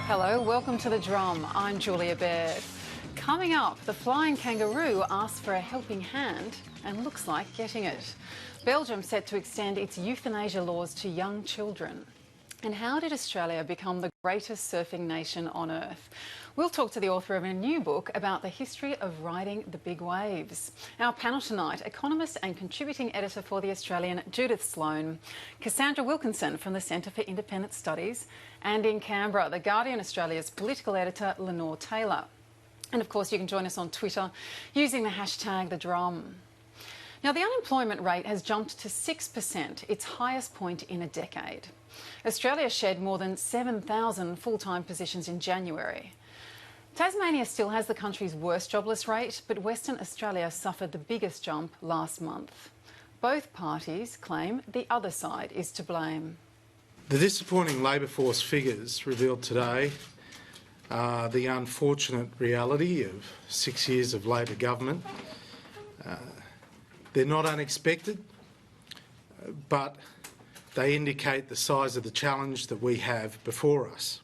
Hello, welcome to The Drum. I'm Julia Baird. Coming up, the flying kangaroo asks for a helping hand and looks like getting it. Belgium set to extend its euthanasia laws to young children. And how did Australia become the greatest surfing nation on earth? We'll talk to the author of a new book about the history of riding the big waves. Our panel tonight, economist and contributing editor for The Australian, Judith Sloan, Cassandra Wilkinson from the Centre for Independent Studies, and in Canberra, The Guardian Australia's political editor, Lenore Taylor. And of course, you can join us on Twitter using the hashtag #TheDrum. Now, the unemployment rate has jumped to 6%, its highest point in a decade. Australia shed more than 7,000 full-time positions in January. Tasmania still has the country's worst jobless rate, but Western Australia suffered the biggest jump last month. Both parties claim the other side is to blame. The disappointing labour force figures revealed today are the unfortunate reality of 6 years of Labor government. They're not unexpected, but they indicate the size of the challenge that we have before us.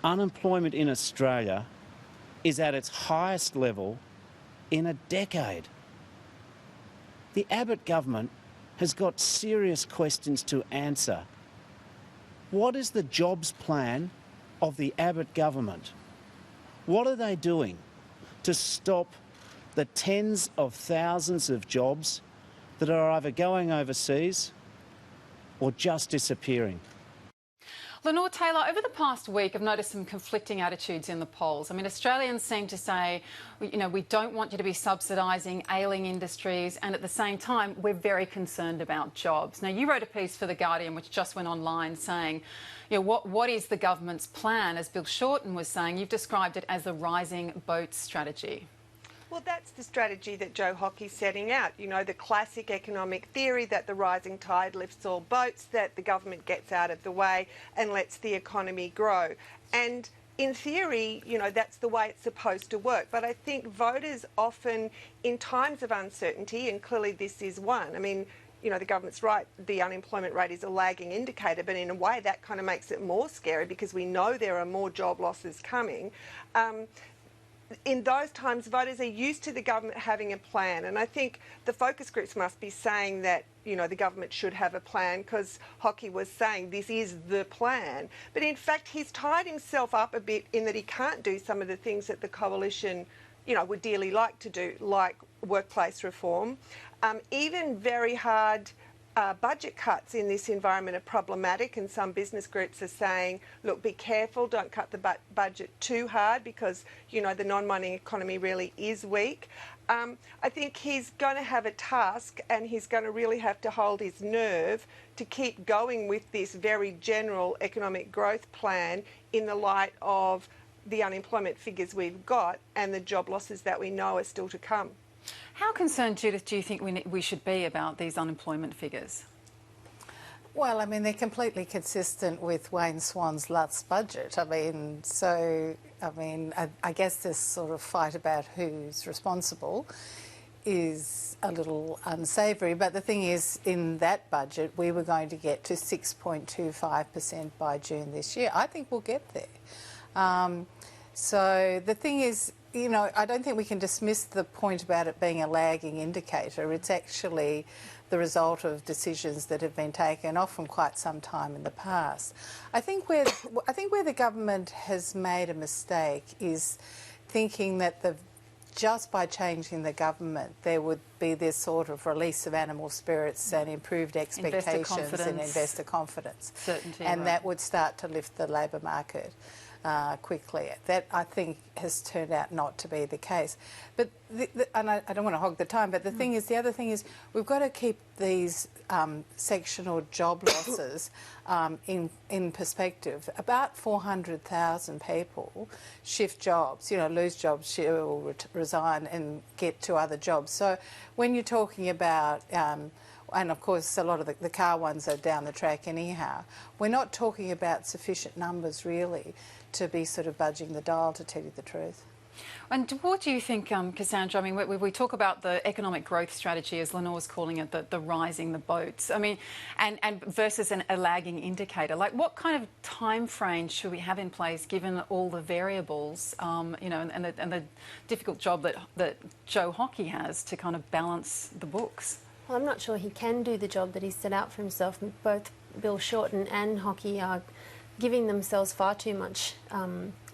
Unemployment in Australia is at its highest level in a decade. The Abbott government has got serious questions to answer. What is the jobs plan of the Abbott government? What are they doing to stop the tens of thousands of jobs that are either going overseas or just disappearing? Lenore Taylor, over the past week, I've noticed some conflicting attitudes in the polls. I mean, Australians seem to say, we don't want you to be subsidising ailing industries, and at the same time, we're very concerned about jobs. Now, you wrote a piece for The Guardian, which just went online, saying, what is the government's plan? As Bill Shorten was saying, you've described it as the rising boat strategy. Well, that's the strategy that Joe Hockey's setting out. The classic economic theory that the rising tide lifts all boats, that the government gets out of the way and lets the economy grow. And in theory, that's the way it's supposed to work. But I think voters often, in times of uncertainty, and clearly this is one, the government's right, the unemployment rate is a lagging indicator, but in a way that kind of makes it more scary because we know there are more job losses coming. In those times, voters are used to the government having a plan, and I think the focus groups must be saying that the government should have a plan, because Hockey was saying this is the plan. But in fact, he's tied himself up a bit in that he can't do some of the things that the coalition would dearly like to do, like workplace reform. Even very hard budget cuts in this environment are problematic, and some business groups are saying, look, be careful, don't cut the budget too hard because, the non-mining economy really is weak. I think he's going to have a task, and he's going to really have to hold his nerve to keep going with this very general economic growth plan in the light of the unemployment figures we've got and the job losses that we know are still to come. How concerned, Judith, do you think we should be about these unemployment figures? Well, they're completely consistent with Wayne Swan's last budget. I guess this sort of fight about who's responsible is a little unsavoury. But the thing is, in that budget, we were going to get to 6.25% by June this year. I think we'll get there. So the thing is, I don't think we can dismiss the point about it being a lagging indicator. It's actually the result of decisions that have been taken, often quite some time in the past. I think where the government has made a mistake is thinking that just by changing the government, there would be this sort of release of animal spirits and improved expectations and investor confidence. Certainty, and right. That would start to lift the labour market quickly. That, I think, has turned out not to be the case. But and I don't want to hog the time, but the other thing is we've got to keep these sectional job losses in perspective. About 400,000 people shift jobs, lose jobs, or resign and get to other jobs. So when you're talking about and of course a lot of the car ones are down the track anyhow, we're not talking about sufficient numbers really to be sort of budging the dial, to tell you the truth. And what do you think, Cassandra? I mean, we talk about the economic growth strategy, as Lenore's calling it, the rising the boats. I mean, and versus a lagging indicator. Like, what kind of time frame should we have in place, given all the variables, you know, and the difficult job that Joe Hockey has to kind of balance the books? Well, I'm not sure he can do the job that he's set out for himself. Both Bill Shorten and Hockey are giving themselves far too much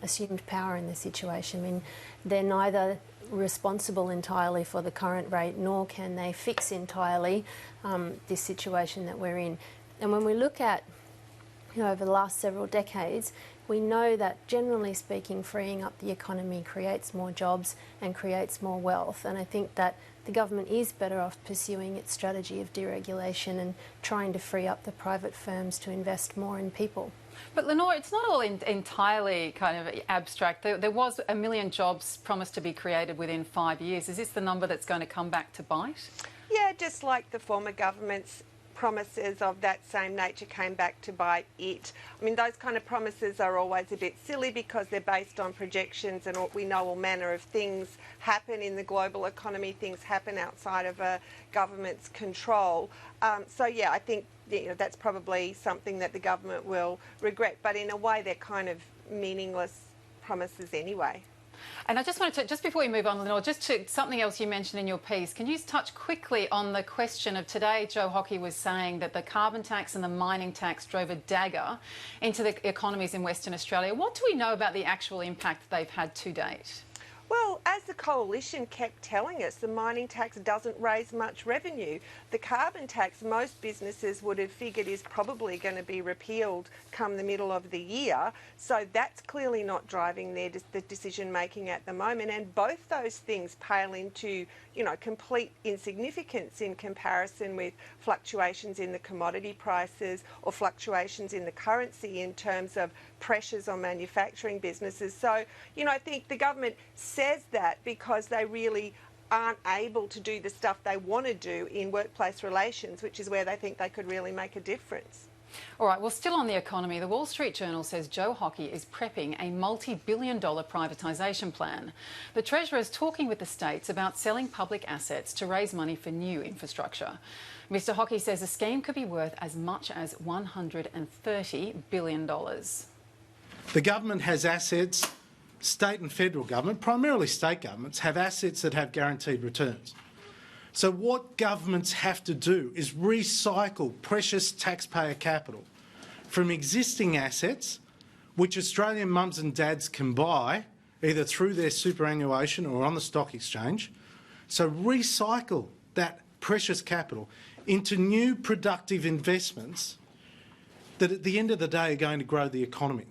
assumed power in the situation. I mean, they're neither responsible entirely for the current rate, nor can they fix entirely this situation that we're in. And when we look at, you know, over the last several decades, we know that, generally speaking, freeing up the economy creates more jobs and creates more wealth. And I think that the government is better off pursuing its strategy of deregulation and trying to free up the private firms to invest more in people. But Lenore, it's not all entirely kind of abstract. There was 1 million jobs promised to be created within 5 years. Is this the number that's going to come back to bite? Yeah, just like the former government's promises of that same nature came back to bite it. I mean, those kind of promises are always a bit silly because they're based on projections, and we know all manner of things happen in the global economy, things happen outside of a government's control. So yeah, I think, you know, that's probably something that the government will regret, but in a way they're kind of meaningless promises anyway. And I just wanted to, just before we move on, Lenore, just to something else you mentioned in your piece, can you touch quickly on the question of today? Joe Hockey was saying that the carbon tax and the mining tax drove a dagger into the economies in Western Australia. What do we know about the actual impact they've had to date? Well, as the coalition kept telling us, the mining tax doesn't raise much revenue. The carbon tax, most businesses would have figured, is probably going to be repealed come the middle of the year. So that's clearly not driving the decision making at the moment. And both those things pale into, you know, complete insignificance in comparison with fluctuations in the commodity prices or fluctuations in the currency in terms of pressures on manufacturing businesses. So, you know, I think the government says that because they really aren't able to do the stuff they want to do in workplace relations, which is where they think they could really make a difference. All right, well, still on the economy, the Wall Street Journal says Joe Hockey is prepping a multi-billion-dollar privatisation plan. The Treasurer is talking with the states about selling public assets to raise money for new infrastructure. Mr Hockey says the scheme could be worth as much as $130 billion. The government has assets, state and federal government, primarily state governments, have assets that have guaranteed returns. So what governments have to do is recycle precious taxpayer capital from existing assets, which Australian mums and dads can buy either through their superannuation or on the stock exchange. So recycle that precious capital into new productive investments that at the end of the day are going to grow the economy.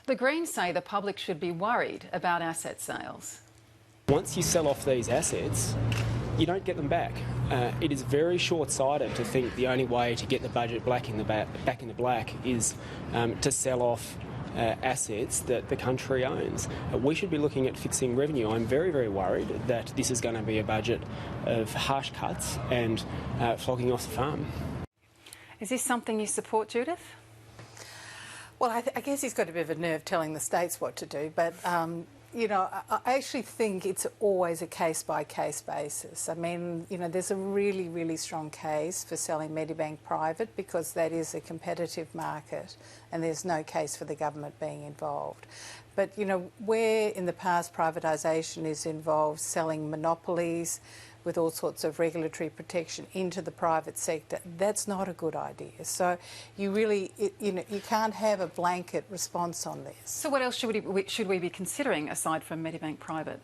The Greens say the public should be worried about asset sales. Once you sell off these assets, you don't get them back. It is very short-sighted to think the only way to get the budget back in the black is to sell off assets that the country owns. We should be looking at fixing revenue. I'm very, very worried that this is going to be a budget of harsh cuts and flogging off the farm. Is this something you support, Judith? Well, I guess he's got a bit of a nerve telling the states what to do, but you know, I actually think it's always a case-by-case basis. I mean, you know, there's a really, really strong case for selling Medibank private because that is a competitive market and there's no case for the government being involved. But, you know, where in the past privatisation is involved selling monopolies with all sorts of regulatory protection into the private sector, that's not a good idea. So you really, you know, you can't have a blanket response on this. So what else should we be considering aside from Medibank private?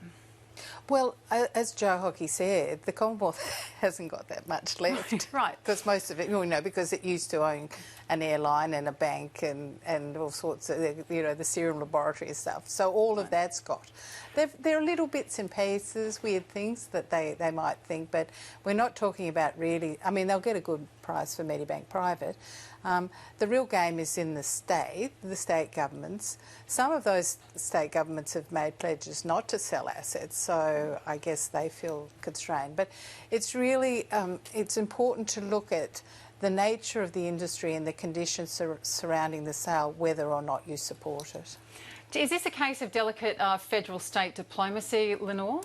Well, as Joe Hockey said, the Commonwealth hasn't got that much left. Right. Because most of it, you know, because it used to own an airline and a bank and all sorts of, you know, the serum laboratory and stuff. So all of that's got. There are little bits and pieces, weird things that they might think, but we're not talking about really, I mean, they'll get a good price for Medibank private. The real game is in the state governments. Some of those state governments have made pledges not to sell assets, so I guess they feel constrained. But it's really, it's important to look at the nature of the industry and the conditions surrounding the sale, whether or not you support it. Is this a case of delicate federal-state diplomacy, Lenore?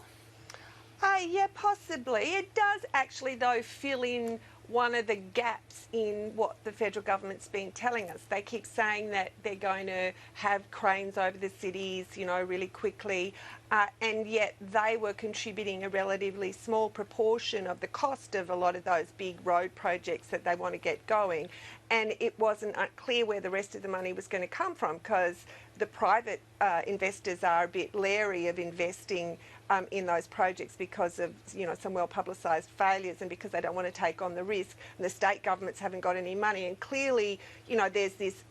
Yeah, possibly. It does actually, though, fill in one of the gaps in what the federal government's been telling us. They keep saying that they're going to have cranes over the cities, you know, really quickly, and yet they were contributing a relatively small proportion of the cost of a lot of those big road projects that they want to get going. And it wasn't clear where the rest of the money was going to come from, because the private investors are a bit leery of investing in those projects because of, you know, some well-publicised failures, and because they don't want to take on the risk. And the state governments haven't got any money, and clearly, you know, there's this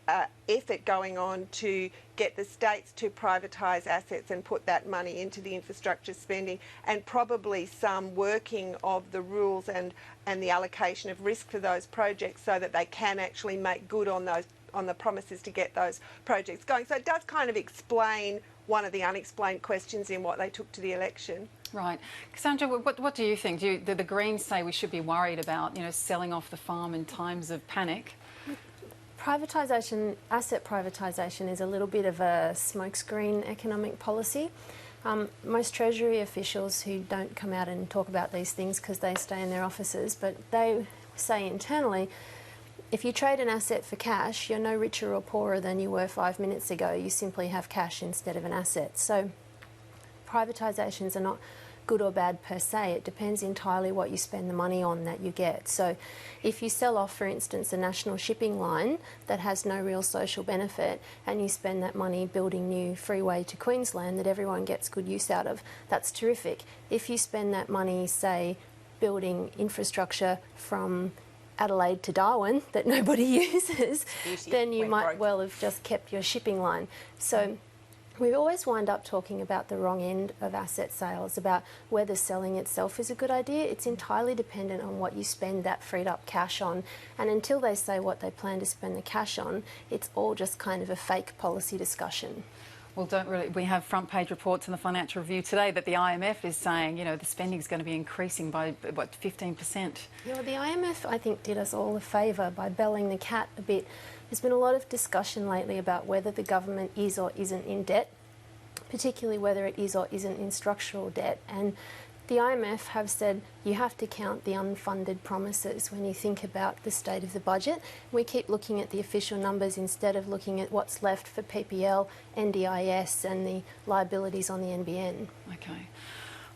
effort going on to get the states to privatise assets and put that money into the infrastructure spending, and probably some working of the rules and the allocation of risk for those projects, so that they can actually make good on the promises to get those projects going. So it does kind of explain one of the unexplained questions in what they took to the election. Right. Cassandra, what do you think? Do the Greens say we should be worried about, you know, selling off the farm in times of panic? Privatisation, asset privatisation, is a little bit of a smokescreen economic policy. Most Treasury officials who don't come out and talk about these things because they stay in their offices, but they say internally, if you trade an asset for cash, you're no richer or poorer than you were 5 minutes ago. You simply have cash instead of an asset. So privatisations are not good or bad per se. It depends entirely what you spend the money on that you get. So if you sell off, for instance, a national shipping line that has no real social benefit, and you spend that money building new freeway to Queensland that everyone gets good use out of, that's terrific. If you spend that money, say, building infrastructure from Adelaide to Darwin that nobody uses, then you might well have just kept your shipping line. So we always wind up talking about the wrong end of asset sales, about whether selling itself is a good idea. It's entirely dependent on what you spend that freed up cash on. And until they say what they plan to spend the cash on, it's all just kind of a fake policy discussion. Well, we have front page reports in the Financial Review today that the IMF is saying, you know, the spending is going to be increasing by, what, 15%? Yeah, well, the IMF, I think, did us all a favour by belling the cat a bit. There's been a lot of discussion lately about whether the government is or isn't in debt, particularly whether it is or isn't in structural debt. And the IMF have said you have to count the unfunded promises when you think about the state of the budget. We keep looking at the official numbers instead of looking at what's left for PPL, NDIS and the liabilities on the NBN. Okay.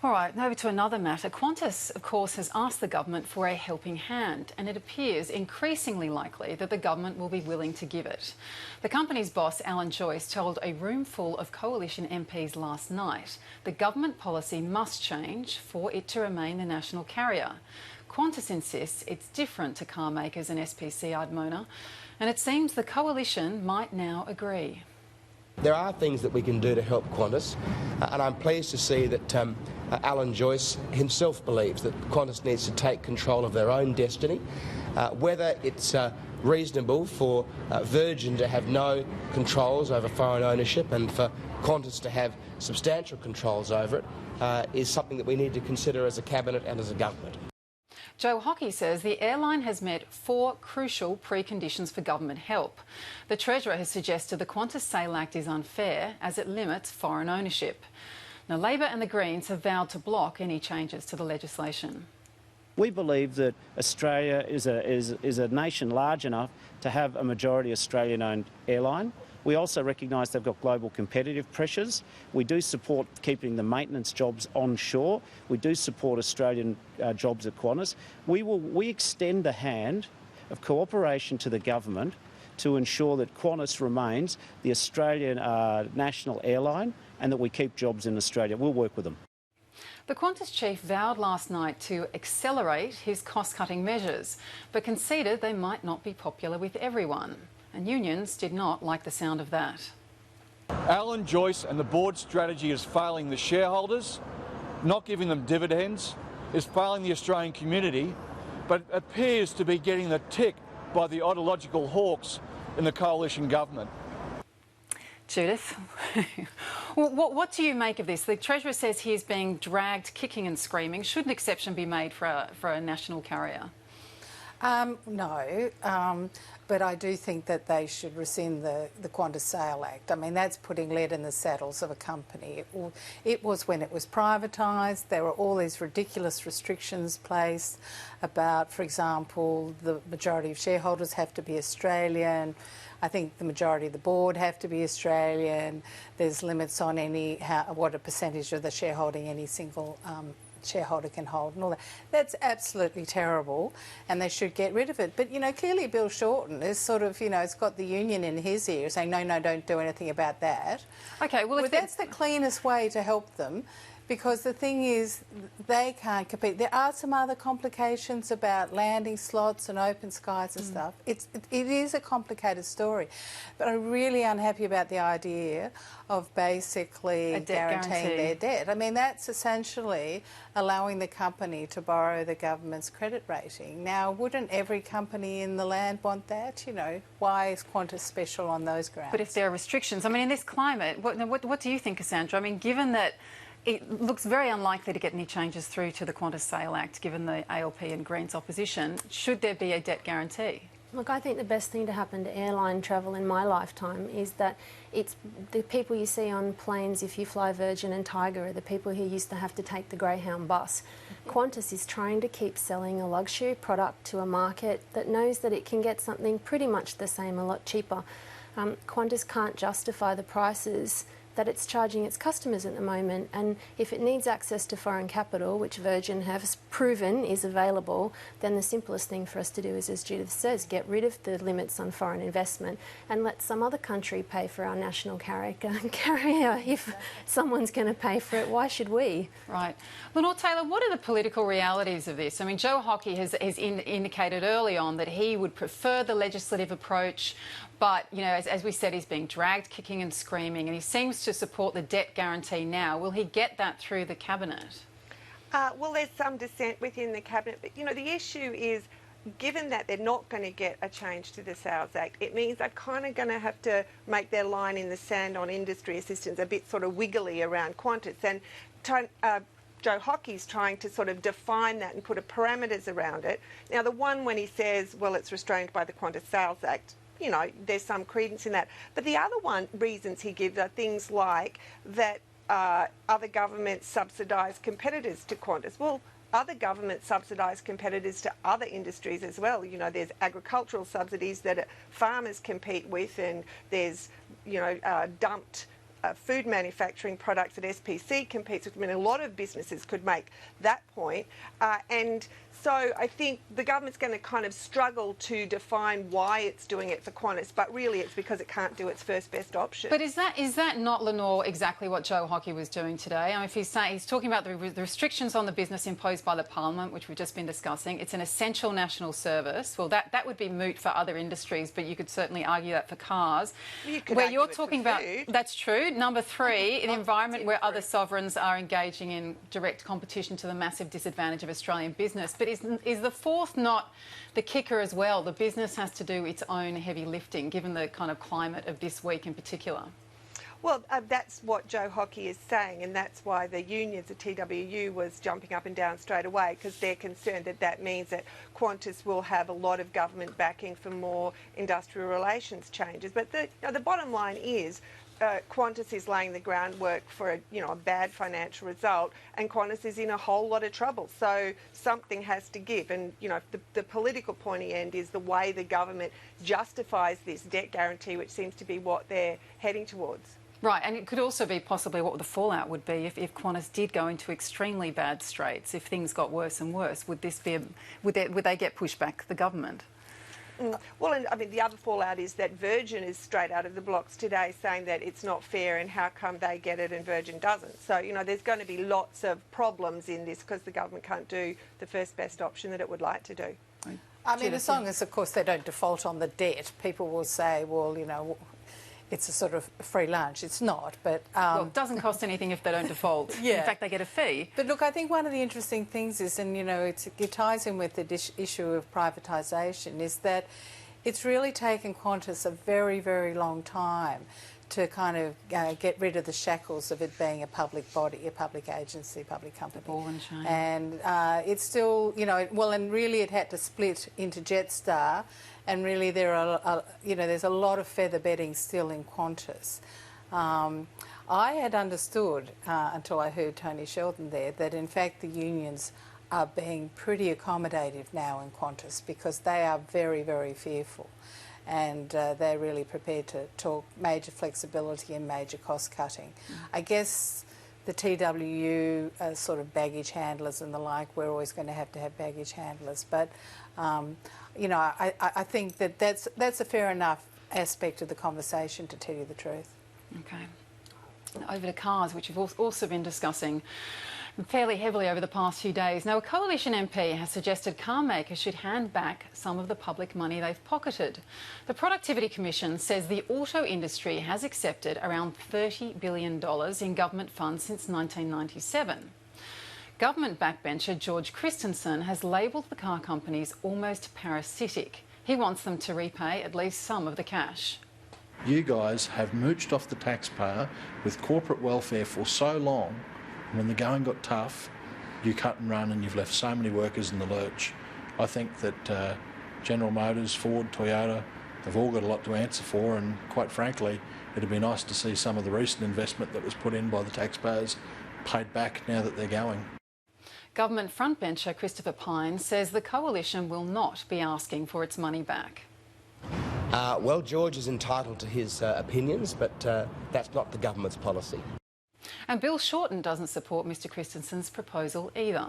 All right, over to another matter. Qantas, of course, has asked the government for a helping hand, and it appears increasingly likely that the government will be willing to give it. The company's boss, Alan Joyce, told a room full of coalition MPs last night the government policy must change for it to remain the national carrier. Qantas insists it's different to car makers and SPC Ardmona, and it seems the coalition might now agree. There are things that we can do to help Qantas, and I'm pleased to see that Alan Joyce himself believes that Qantas needs to take control of their own destiny. Whether it's reasonable for Virgin to have no controls over foreign ownership and for Qantas to have substantial controls over it is something that we need to consider as a cabinet and as a government. Joe Hockey says the airline has met 4 crucial preconditions for government help. The Treasurer has suggested the Qantas Sale Act is unfair as it limits foreign ownership. Now, Labor and the Greens have vowed to block any changes to the legislation. We believe that Australia is a nation large enough to have a majority Australian-owned airline. We also recognise they've got global competitive pressures. We do support keeping the maintenance jobs onshore. We do support Australian jobs at Qantas. We extend the hand of cooperation to the government to ensure that Qantas remains the Australian national airline and that we keep jobs in Australia. We'll work with them. The Qantas chief vowed last night to accelerate his cost-cutting measures, but conceded they might not be popular with everyone. And unions did not like the sound of that. Alan Joyce and the board's strategy is failing the shareholders, not giving them dividends, is failing the Australian community, but appears to be getting the tick by the ideological hawks in the coalition government. Judith, what do you make of this? The Treasurer says he is being dragged kicking and screaming. Should an exception be made for a national carrier? No, but I do think that they should rescind the Qantas Sale Act. I mean, that's putting lead in the saddles of a company. It was when it was privatised. There were all these ridiculous restrictions placed about, for example, the majority of shareholders have to be Australian. I think the majority of the board have to be Australian. There's limits on what a percentage of the shareholding any single shareholder can hold and all that. That's absolutely terrible and they should get rid of it. But, you know, clearly Bill Shorten is sort of, you know, it's got the union in his ear saying, no, don't do anything about that. OK, well that's the cleanest way to help them. Because the thing is, they can't compete. There are some other complications about landing slots and open skies and stuff. It is a complicated story. But I'm really unhappy about the idea of basically guaranteeing their debt. I mean, that's essentially allowing the company to borrow the government's credit rating. Now, wouldn't every company in the land want that? You know, why is Qantas special on those grounds? But if there are restrictions, I mean, in this climate, what do you think, Cassandra? I mean, given that it looks very unlikely to get any changes through to the Qantas Sale Act, given the ALP and Greens opposition. Should there be a debt guarantee? Look, I think the best thing to happen to airline travel in my lifetime is that it's the people you see on planes if you fly Virgin and Tiger are the people who used to have to take the Greyhound bus. Qantas is trying to keep selling a luxury product to a market that knows that it can get something pretty much the same, a lot cheaper. Qantas can't justify the prices that it's charging its customers at the moment, and if it needs access to foreign capital, which Virgin has proven is available, then the simplest thing for us to do is, as Judith says, get rid of the limits on foreign investment and let some other country pay for our national carrier. If someone's going to pay for it, why should we? Right. Lenore Taylor, what are the political realities of this? I mean, Joe Hockey has indicated early on that he would prefer the legislative approach, but, you know, as we said, he's being dragged kicking and screaming, and he seems to support the debt guarantee now. Will he get that through the Cabinet? Well, there's some dissent within the Cabinet, but, you know, the issue is, given that they're not going to get a change to the Sales Act, it means they're kind of going to have to make their line in the sand on industry assistance a bit sort of wiggly around Qantas. And Joe Hockey's trying to sort of define that and put parameters around it. Now, the one when he says, well, it's restrained by the Qantas Sales Act, you know, there's some credence in that. But the other reasons he gives are things like that other governments subsidise competitors to Qantas. Well, other governments subsidise competitors to other industries as well. You know, there's agricultural subsidies that farmers compete with, and there's, you know, dumped food manufacturing products that SPC competes with. I mean, a lot of businesses could make that point. And so I think the government's going to kind of struggle to define why it's doing it for Qantas, but really it's because it can't do its first best option. But is that not, Lenore, exactly what Joe Hockey was doing today? I mean, if he's talking about the restrictions on the business imposed by the Parliament, which we've just been discussing, it's an essential national service. Well, that would be moot for other industries, but you could certainly argue that for cars. Where you're talking about, that's true. Number three, an environment where other sovereigns are engaging in direct competition to the massive disadvantage of Australian business. But is the fourth not the kicker as well? The business has to do its own heavy lifting, given the kind of climate of this week in particular. Well, that's what Joe Hockey is saying, and that's why the unions, the TWU, was jumping up and down straight away, because they're concerned that that means that Qantas will have a lot of government backing for more industrial relations changes. But the bottom line is, Qantas is laying the groundwork for a bad financial result, and Qantas is in a whole lot of trouble. So something has to give, and the political pointy end is the way the government justifies this debt guarantee, which seems to be what they're heading towards. Right, and it could also be possibly what the fallout would be if Qantas did go into extremely bad straits. If things got worse and worse, would they get pushed back the government? Well, and I mean, the other fallout is that Virgin is straight out of the blocks today saying that it's not fair and how come they get it and Virgin doesn't. So, there's going to be lots of problems in this because the government can't do the first best option that it would like to do. I mean, as long as, of course, they don't default on the debt, people will say, well, it's a sort of free lunch. It's not, but... well, it doesn't cost anything if they don't default. Yeah. In fact, they get a fee. But look, I think one of the interesting things is, and it ties in with the issue of privatisation, is that it's really taken Qantas a very, very long time to kind of get rid of the shackles of it being a public body, a public agency, public company. The ball and chain. And it's still, well, and really it had to split into Jetstar, and really there's a lot of feather bedding still in Qantas. I had understood, until I heard Tony Sheldon there, that in fact the unions are being pretty accommodative now in Qantas because they are very, very fearful. And they're really prepared to talk major flexibility and major cost cutting. I guess the TWU sort of baggage handlers and the like, we're always going to have baggage handlers. But, I think that's a fair enough aspect of the conversation, to tell you the truth. Okay. Over to cars, which we've also been discussing fairly heavily over the past few days. Now, a Coalition MP has suggested car makers should hand back some of the public money they've pocketed. The Productivity Commission says the auto industry has accepted around $30 billion in government funds since 1997. Government backbencher George Christensen has labelled the car companies almost parasitic. He wants them to repay at least some of the cash. You guys have mooched off the taxpayer with corporate welfare for so long. When the going got tough, you cut and run and you've left so many workers in the lurch. I think that General Motors, Ford, Toyota, they've all got a lot to answer for, and quite frankly, it'd be nice to see some of the recent investment that was put in by the taxpayers paid back now that they're going. Government frontbencher Christopher Pyne says the Coalition will not be asking for its money back. Well, George is entitled to his opinions, but that's not the government's policy. And Bill Shorten doesn't support Mr Christensen's proposal either.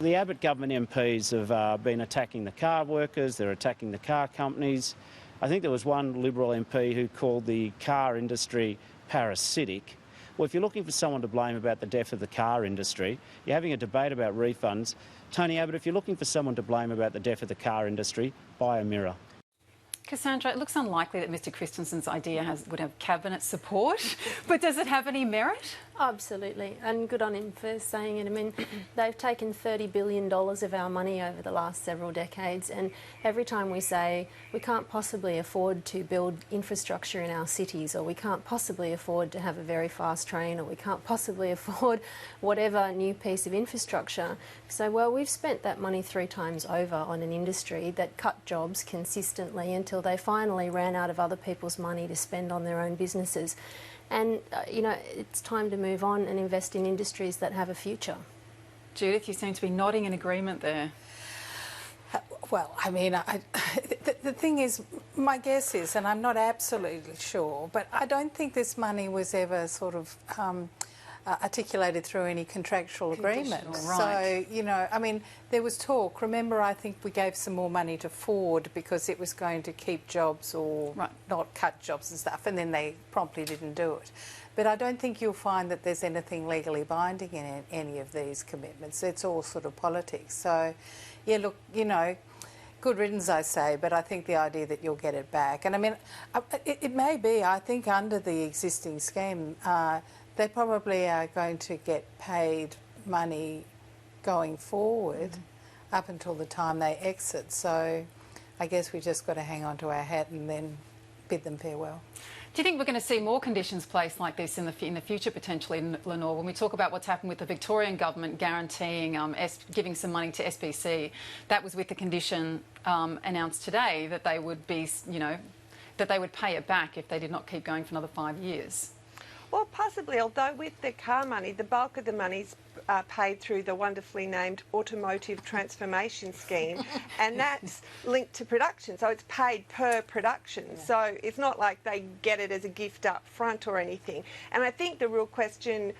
The Abbott government MPs have been attacking the car workers, they're attacking the car companies. I think there was one Liberal MP who called the car industry parasitic. Well, if you're looking for someone to blame about the death of the car industry, you're having a debate about refunds. Tony Abbott, if you're looking for someone to blame about the death of the car industry, buy a mirror. Cassandra, it looks unlikely that Mr Christensen's idea would have cabinet support, but does it have any merit? Absolutely, and good on him for saying it. I mean, they've taken $30 billion of our money over the last several decades, and every time we say we can't possibly afford to build infrastructure in our cities, or we can't possibly afford to have a very fast train, or we can't possibly afford whatever new piece of infrastructure, so, well, we've spent that money 3 times over on an industry that cut jobs consistently until they finally ran out of other people's money to spend on their own businesses. And, it's time to move on and invest in industries that have a future. Judith, you seem to be nodding in agreement there. Well, I mean, the thing is, my guess is, and I'm not absolutely sure, but I don't think this money was ever sort of articulated through any contractual agreement. Right. So, I mean, there was talk. Remember, I think we gave some more money to Ford because it was going to keep jobs or not cut jobs and stuff, and then they promptly didn't do it. But I don't think you'll find that there's anything legally binding in any of these commitments. It's all sort of politics. So, yeah, look, good riddance, I say, but I think the idea that you'll get it back. And, I mean, it may be, I think, under the existing scheme, they probably are going to get paid money going forward up until the time they exit. So I guess we just got to hang on to our hat and then bid them farewell. Do you think we're going to see more conditions placed like this in the future, potentially, Lenore? When we talk about what's happened with the Victorian government guaranteeing, giving some money to SBC, that was with the condition announced today that they would be, that they would pay it back if they did not keep going for another 5 years. Well, possibly, although with the car money, the bulk of the money's paid through the wonderfully named Automotive Transformation Scheme, and that's linked to production, so it's paid per production. Yeah. So it's not like they get it as a gift up front or anything. And I think the real question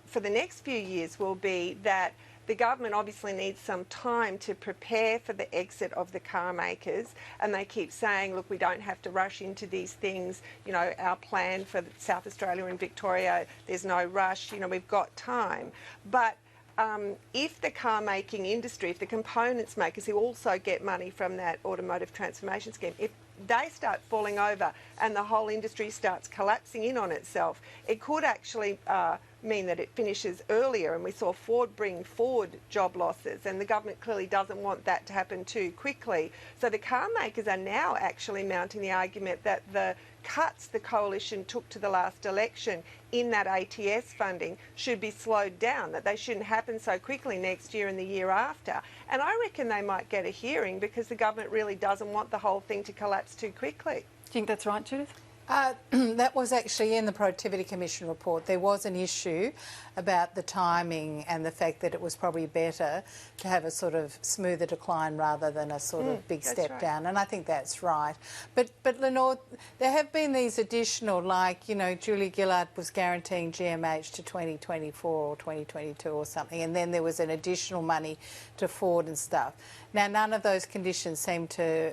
for the next few years will be that the government obviously needs some time to prepare for the exit of the car makers, and they keep saying, look, we don't have to rush into these things, our plan for South Australia and Victoria, there's no rush, we've got time. But if the car making industry, if the components makers who also get money from that Automotive Transformation Scheme, if they start falling over and the whole industry starts collapsing in on itself, it could actually mean that it finishes earlier, and we saw Ford bring forward job losses, and the government clearly doesn't want that to happen too quickly. So the car makers are now actually mounting the argument that the cuts the coalition took to the last election in that ATS funding should be slowed down, that they shouldn't happen so quickly next year and the year after. And I reckon they might get a hearing because the government really doesn't want the whole thing to collapse too quickly. Do you think that's right, Judith? That was actually in the Productivity Commission report. There was an issue about the timing and the fact that it was probably better to have a sort of smoother decline rather than a sort of big step down, and I think that's right. But Lenore, there have been these additional, like, you know, Julia Gillard was guaranteeing GMH to 2024 or 2022 or something, and then there was an additional money to Ford and stuff. Now, none of those conditions seem to,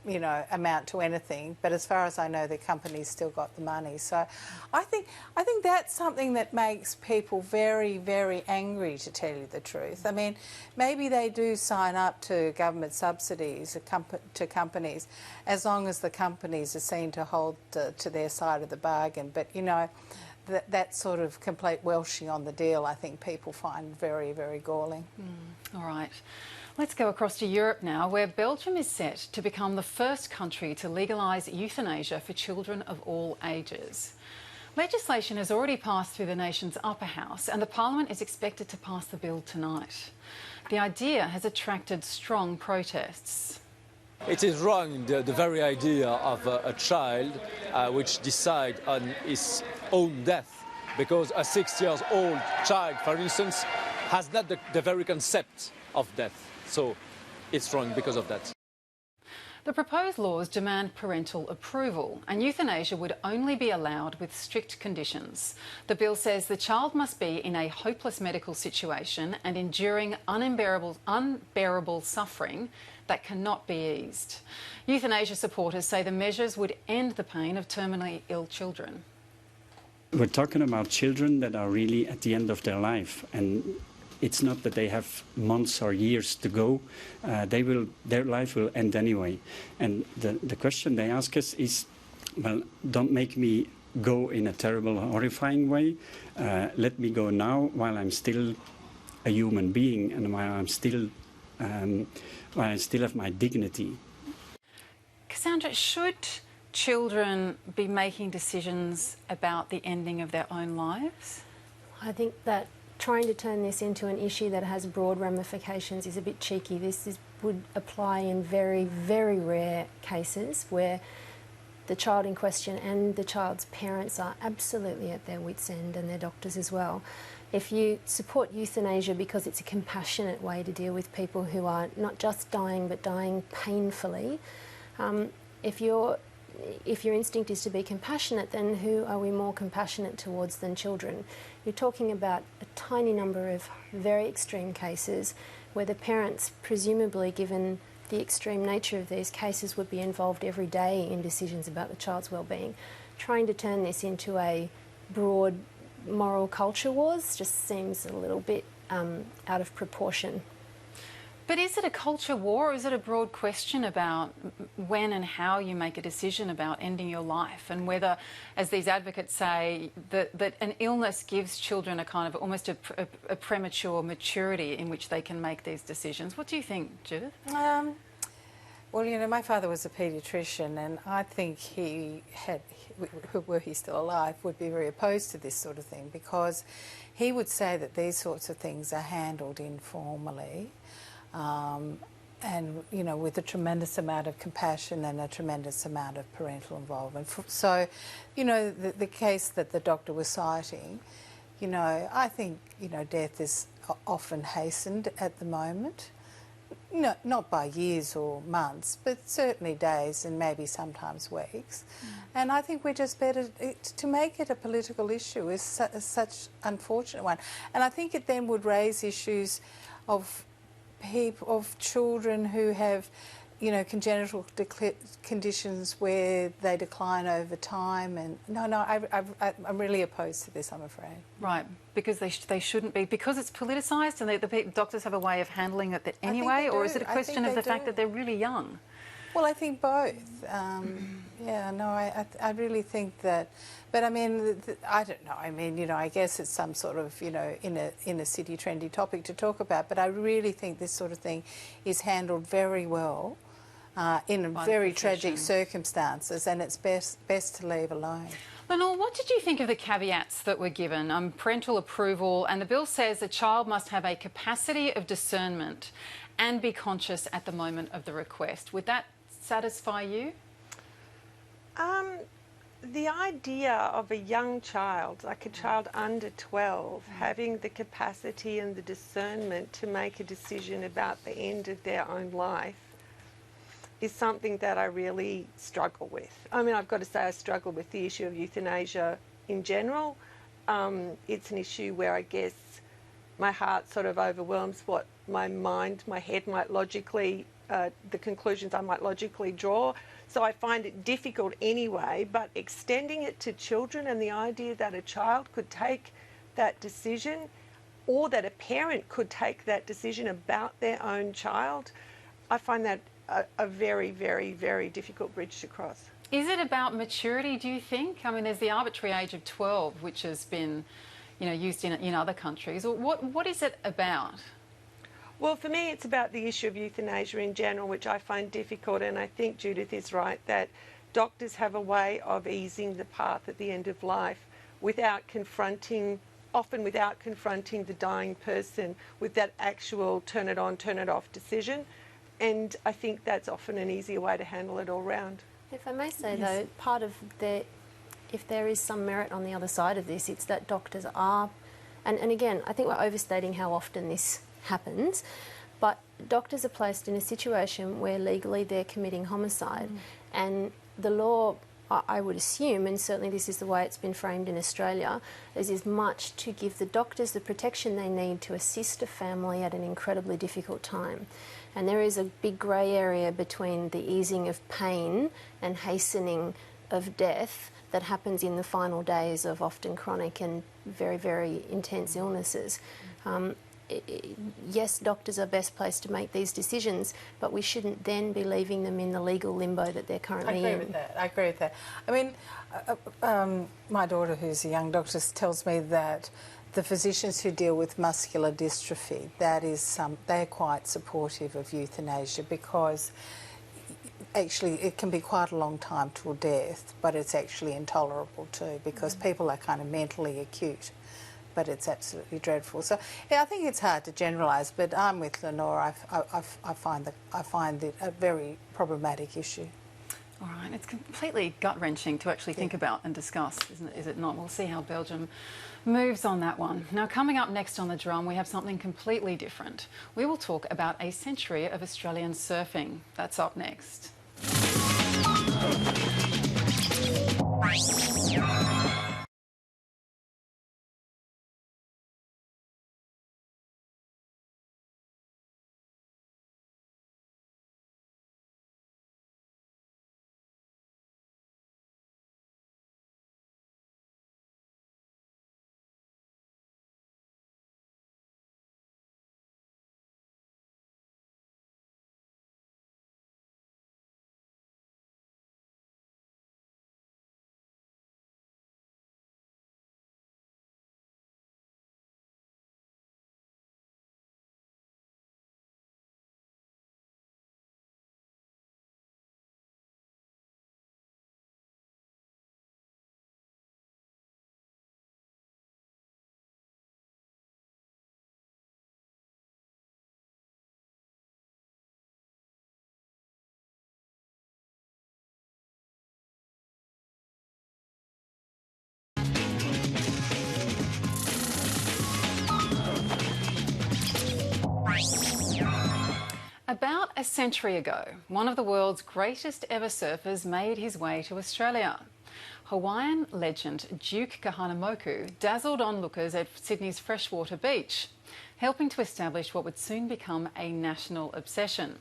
you know, amount to anything, but as far as I know, the company's still got the money. So I think that's something that makes people very, very angry, to tell you the truth. I mean, maybe they do sign up to government subsidies to companies as long as the companies are seen to hold to their side of the bargain. But, you know, that sort of complete welshing on the deal, I think people find very, very galling. All right. Let's go across to Europe now, where Belgium is set to become the first country to legalise euthanasia for children of all ages. Legislation has already passed through the nation's upper house, and the Parliament is expected to pass the bill tonight. The idea has attracted strong protests. It is wrong, the very idea of a child which decides on his own death, because a 6-year-old child, for instance, has not the very concept of death. So it's wrong because of that. The proposed laws demand parental approval, and euthanasia would only be allowed with strict conditions. The bill says the child must be in a hopeless medical situation and enduring unbearable suffering that cannot be eased. Euthanasia supporters say the measures would end the pain of terminally ill children. We're talking about children that are really at the end of their life, and it's not that they have months or years to go. Their life will end anyway. And the question they ask us is, well, don't make me go in a terrible, horrifying way. Let me go now while I'm still a human being and while I still have my dignity. Cassandra, should children be making decisions about the ending of their own lives? I think that trying to turn this into an issue that has broad ramifications is a bit cheeky. Would apply in very, very rare cases where the child in question and the child's parents are absolutely at their wits' end, and their doctors as well. If you support euthanasia because it's a compassionate way to deal with people who are not just dying but dying painfully, if your instinct is to be compassionate, then who are we more compassionate towards than children? You're talking about a tiny number of very extreme cases where the parents, presumably given the extreme nature of these cases, would be involved every day in decisions about the child's well-being. Trying to turn this into a broad moral culture wars just seems a little bit out of proportion. But is it a culture war, or is it a broad question about when and how you make a decision about ending your life, and whether, as these advocates say, that an illness gives children a kind of almost a premature maturity in which they can make these decisions? What do you think, Judith? Well, you know, my father was a paediatrician, and I think were he still alive, would be very opposed to this sort of thing, because he would say that these sorts of things are handled informally. And, you know, with a tremendous amount of compassion and a tremendous amount of parental involvement. So, you know, the case that the doctor was citing, you know, I think, you know, death is often hastened at the moment. No, not by years or months, but certainly days and maybe sometimes weeks. And I think we're just better to make it a political issue is such an unfortunate one. And I think it then would raise issues of children who have, you know, congenital conditions where they decline over time. And I'm really opposed to this, I'm afraid. Right, because they shouldn't be, because it's politicised, and the doctors have a way of handling it anyway, or is it a question of the fact that they're really young? Well, I think both. Yeah, no, I really think that. But I mean, I don't know. I mean, you know, I guess it's some sort of, you know, in a city trendy topic to talk about. But I really think this sort of thing is handled very well in very tragic circumstances, and it's best to leave alone. Lenore, what did you think of the caveats that were given? Parental approval, and the bill says the child must have a capacity of discernment and be conscious at the moment of the request. Would that satisfy you? The idea of a young child, like a child under 12, having the capacity and the discernment to make a decision about the end of their own life is something that I really struggle with. I mean, I've got to say I struggle with the issue of euthanasia in general. It's an issue where I guess my heart sort of overwhelms what my head might logically, the conclusions I might logically draw. So I find it difficult anyway, but extending it to children and the idea that a child could take that decision, or that a parent could take that decision about their own child, I find that a very, very, very difficult bridge to cross. Is it about maturity, do you think? I mean, there's the arbitrary age of 12, which has been, you know, used in other countries. What is it about? Well, for me, it's about the issue of euthanasia in general, which I find difficult, and I think Judith is right that doctors have a way of easing the path at the end of life often without confronting the dying person with that actual turn it on, turn it off decision. And I think that's often an easier way to handle it all round. If I may say, though, part of if there is some merit on the other side of this, it's that doctors are, and again, I think we're overstating how often this happens, but doctors are placed in a situation where legally they're committing homicide, and the law, I would assume, and certainly this is the way it's been framed in Australia, is as much to give the doctors the protection they need to assist a family at an incredibly difficult time. And there is a big grey area between the easing of pain and hastening of death that happens in the final days of often chronic and very, very intense illnesses. Yes, doctors are best placed to make these decisions, but we shouldn't then be leaving them in the legal limbo that they're currently in. I agree with that. I mean, my daughter, who's a young doctor, tells me that the physicians who deal with muscular dystrophy, they're quite supportive of euthanasia, because actually it can be quite a long time till death, but it's actually intolerable too, because people are kind of mentally acute. But it's absolutely dreadful. So yeah, I think it's hard to generalise, but I'm with Lenore. I find it a very problematic issue. All right, it's completely gut-wrenching to actually think about and discuss, isn't it? Is it not? We'll see how Belgium moves on that one. Now, coming up next on The Drum, we have something completely different. We will talk about a century of Australian surfing. That's up next. About a century ago, one of the world's greatest ever surfers made his way to Australia. Hawaiian legend Duke Kahanamoku dazzled onlookers at Sydney's freshwater beach, helping to establish what would soon become a national obsession.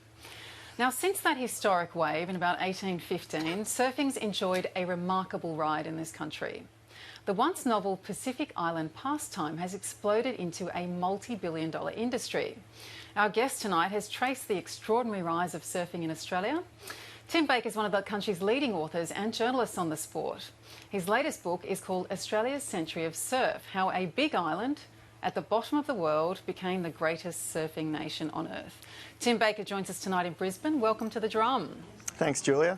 Now, since that historic wave in about 1815, surfing's enjoyed a remarkable ride in this country. The once novel Pacific Island pastime has exploded into a multi-billion-dollar industry. Our guest tonight has traced the extraordinary rise of surfing in Australia Tim Baker is one of the country's leading authors and journalists on the sport. His latest book is called Australia's Century of Surf: How a Big Island at the Bottom of the World Became the Greatest Surfing Nation on Earth. Tim Baker joins us tonight in Brisbane. Welcome to The Drum. Thanks, Julia.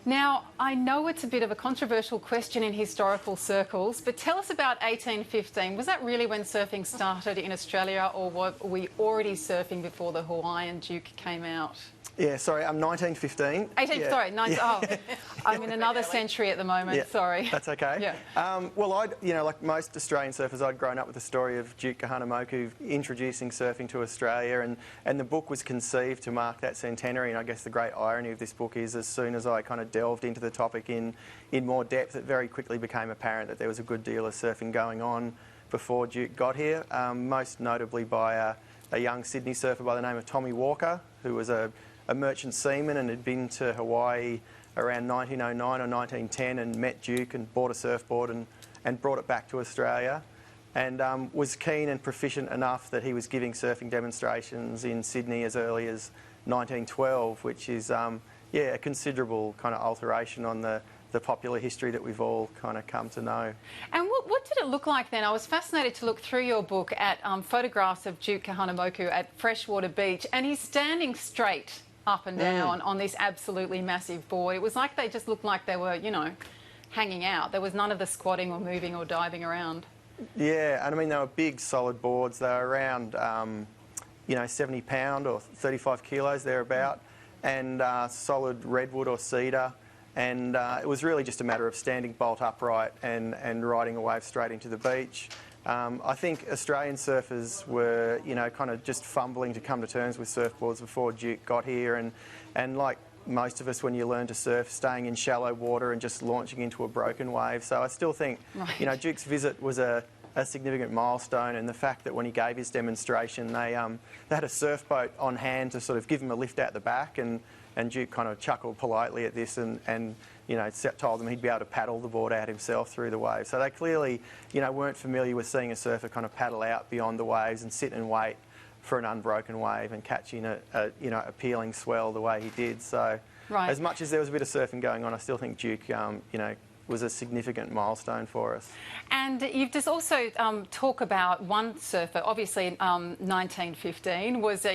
Now, I know it's a bit of a controversial question in historical circles, but tell us about 1815. Was that really when surfing started in Australia, or were we already surfing before the Hawaiian Duke came out? Yeah, sorry, I'm 1915. I'm in another century at the moment, Yeah, sorry. That's okay. Yeah. Well, like most Australian surfers, I'd grown up with the story of Duke Kahanamoku introducing surfing to Australia, and the book was conceived to mark that centenary. And I guess the great irony of this book is, as soon as I kind of delved into the topic in more depth, it very quickly became apparent that there was a good deal of surfing going on before Duke got here, most notably by a young Sydney surfer by the name of Tommy Walker, who was a merchant seaman and had been to Hawaii around 1909 or 1910 and met Duke and bought a surfboard and brought it back to Australia, and was keen and proficient enough that he was giving surfing demonstrations in Sydney as early as 1912, which is a considerable kind of alteration on the popular history that we've all kind of come to know. And what did it look like then? I was fascinated to look through your book at photographs of Duke Kahanamoku at Freshwater Beach, and he's standing straight up and down on this absolutely massive board. It was like they just looked like they were, you know, hanging out. There was none of the squatting or moving or diving around. Yeah, and I mean, they were big, solid boards. They were around, 70 pound or 35 kilos thereabout, and solid redwood or cedar. And it was really just a matter of standing bolt upright and riding a wave straight into the beach. I think Australian surfers were, kind of just fumbling to come to terms with surfboards before Duke got here, and like most of us, when you learn to surf, staying in shallow water and just launching into a broken wave. So I still think, Duke's visit was a significant milestone, and the fact that when he gave his demonstration, they had a surf boat on hand to sort of give him a lift out the back, and Duke kind of chuckled politely at this and told them he'd be able to paddle the board out himself through the waves. So they clearly, weren't familiar with seeing a surfer kind of paddle out beyond the waves and sit and wait for an unbroken wave and catching a peeling swell the way he did. So as much as there was a bit of surfing going on, I still think Duke, was a significant milestone for us. And you've just also talk about one surfer, obviously 1915 was,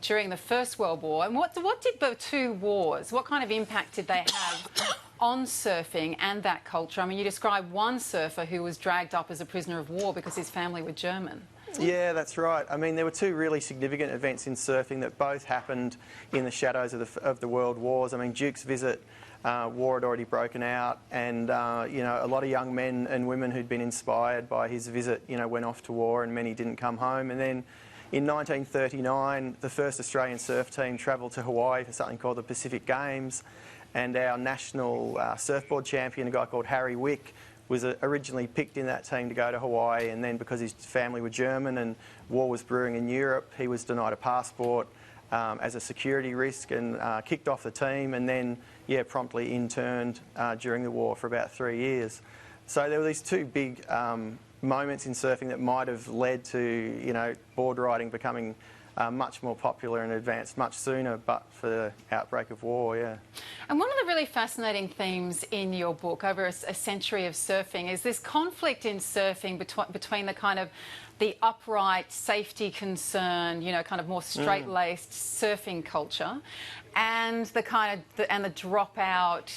during the First World War. And what did the two wars, what kind of impact did they have on surfing and that culture? I mean, you describe one surfer who was dragged up as a prisoner of war because his family were German. Yeah, that's right. I mean, there were two really significant events in surfing that both happened in the shadows of the World Wars. I mean, Duke's visit, war had already broken out, and a lot of young men and women who'd been inspired by his visit, went off to war, and many didn't come home. And then in 1939, the first Australian surf team travelled to Hawaii for something called the Pacific Games, and our national surfboard champion, a guy called Harry Wick, was originally picked in that team to go to Hawaii, and then because his family were German and war was brewing in Europe, he was denied a passport as a security risk and kicked off the team, and then promptly interned during the war for about 3 years. So there were these two big moments in surfing that might have led to board riding becoming much more popular and advanced much sooner, but for the outbreak of war, yeah. And one of the really fascinating themes in your book, over a century of surfing, is this conflict in surfing between the kind of the upright, safety concern, kind of more straight-laced surfing culture, and the kind of the dropout,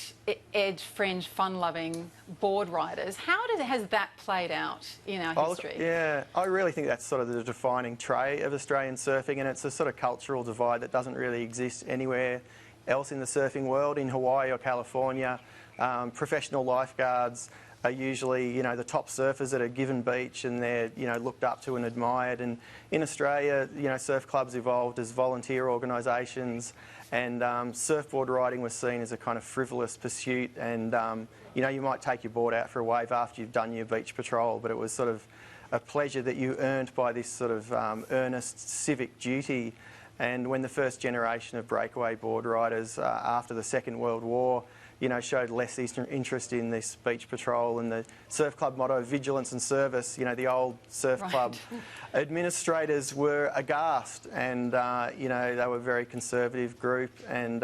edge, fringe, fun-loving board riders. How has that played out in our history? Yeah, I really think that's sort of the defining trait of Australian surfing, and it's a sort of cultural divide that doesn't really exist anywhere else in the surfing world. In Hawaii or California, professional lifeguards are usually, the top surfers at a given beach, and they're, looked up to and admired. And in Australia, surf clubs evolved as volunteer organisations, and surfboard riding was seen as a kind of frivolous pursuit. And, you might take your board out for a wave after you've done your beach patrol, but it was sort of a pleasure that you earned by this sort of earnest civic duty. And when the first generation of breakaway board riders after the Second World War, showed less interest in this beach patrol and the surf club motto, vigilance and service, the old surf club administrators were aghast, and, they were a very conservative group, and,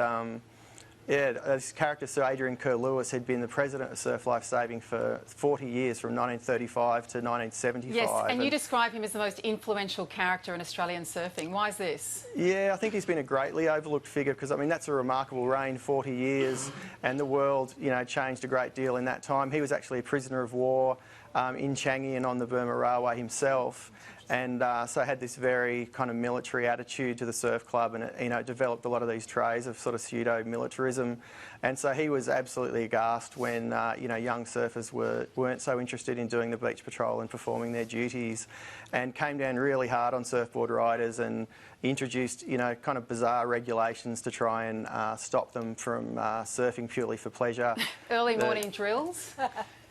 Yeah, this character, Sir Adrian Kerr-Lewis, had been the president of Surf Life Saving for 40 years, from 1935 to 1975. Yes, and you describe him as the most influential character in Australian surfing. Why is this? Yeah, I think he's been a greatly overlooked figure because, I mean, that's a remarkable reign, 40 years, and the world, you know, changed a great deal in that time. He was actually a prisoner of war in Changi and on the Burma Railway himself. And so had this very kind of military attitude to the surf club, and it, you know, developed a lot of these traits of sort of pseudo-militarism. And so he was absolutely aghast when you know, young surfers weren't so interested in doing the beach patrol and performing their duties, and came down really hard on surfboard riders and introduced, you know, kind of bizarre regulations to try and stop them from surfing purely for pleasure. Early morning drills.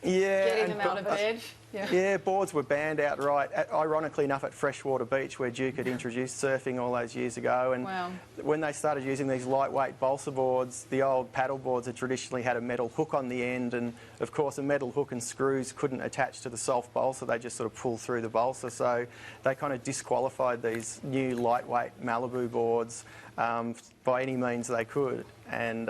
Yeah, getting them out of bed. Yeah, boards were banned outright, ironically enough, at Freshwater Beach, where Duke had introduced surfing all those years ago. And when they started using these lightweight balsa boards, the old paddle boards had traditionally had a metal hook on the end, and of course a metal hook and screws couldn't attach to the soft balsa, they just sort of pull through the balsa. So they kind of disqualified these new lightweight Malibu boards by any means they could. And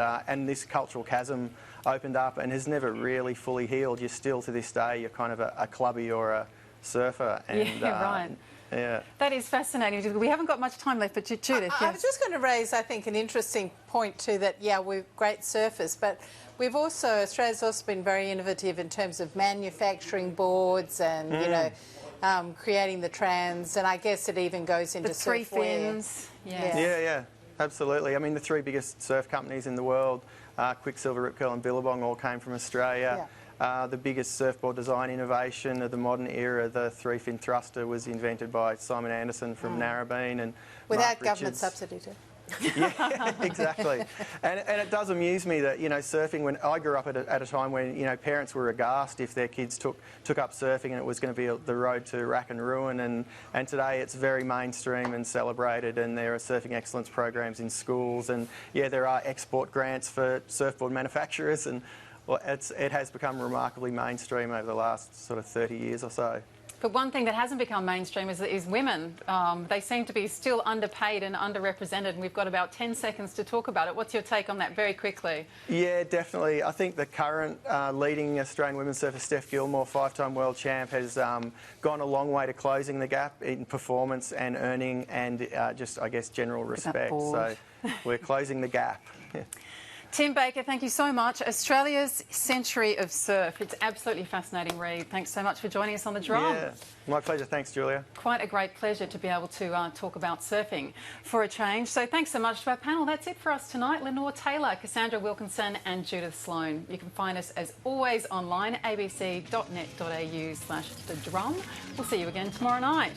this cultural chasm opened up and has never really fully healed. You're still, to this day, you're kind of a clubby or a surfer. And, yeah, right. Yeah. That is fascinating. We haven't got much time left, but Judith, I was just going to raise, I think, an interesting point too, that, yeah, we're great surfers, but we've also, Australia's also been very innovative in terms of manufacturing boards and, you know, creating the trans, and I guess it even goes into the three fins. Yeah, absolutely. I mean, the three biggest surf companies in the world, Quicksilver, Rip Curl and Billabong, all came from Australia. The biggest surfboard design innovation of the modern era, the three-fin thruster, was invented by Simon Anderson from Narrabeen. And without government subsidy too. Yeah, exactly. And it does amuse me that, you know, surfing, when I grew up at a time when, you know, parents were aghast if their kids took up surfing and it was going to be the road to rack and ruin, and today it's very mainstream and celebrated, and there are surfing excellence programs in schools, and yeah, there are export grants for surfboard manufacturers, and well, it has become remarkably mainstream over the last sort of 30 years or so. But one thing that hasn't become mainstream is women. They seem to be still underpaid and underrepresented, and we've got about 10 seconds to talk about it. What's your take on that very quickly? Yeah, definitely. I think the current leading Australian women's surfer, Steph Gilmore, 5-time world champ, has gone a long way to closing the gap in performance and earning and just, I guess, general respect. So we're closing the gap. Tim Baker, thank you so much. Australia's Century of Surf. It's absolutely fascinating read. Thanks so much for joining us on The Drum. Yeah, my pleasure. Thanks, Julia. Quite a great pleasure to be able to talk about surfing for a change. So thanks so much to our panel. That's it for us tonight. Lenore Taylor, Cassandra Wilkinson and Judith Sloan. You can find us, as always, online at abc.net.au/thedrum. We'll see you again tomorrow night.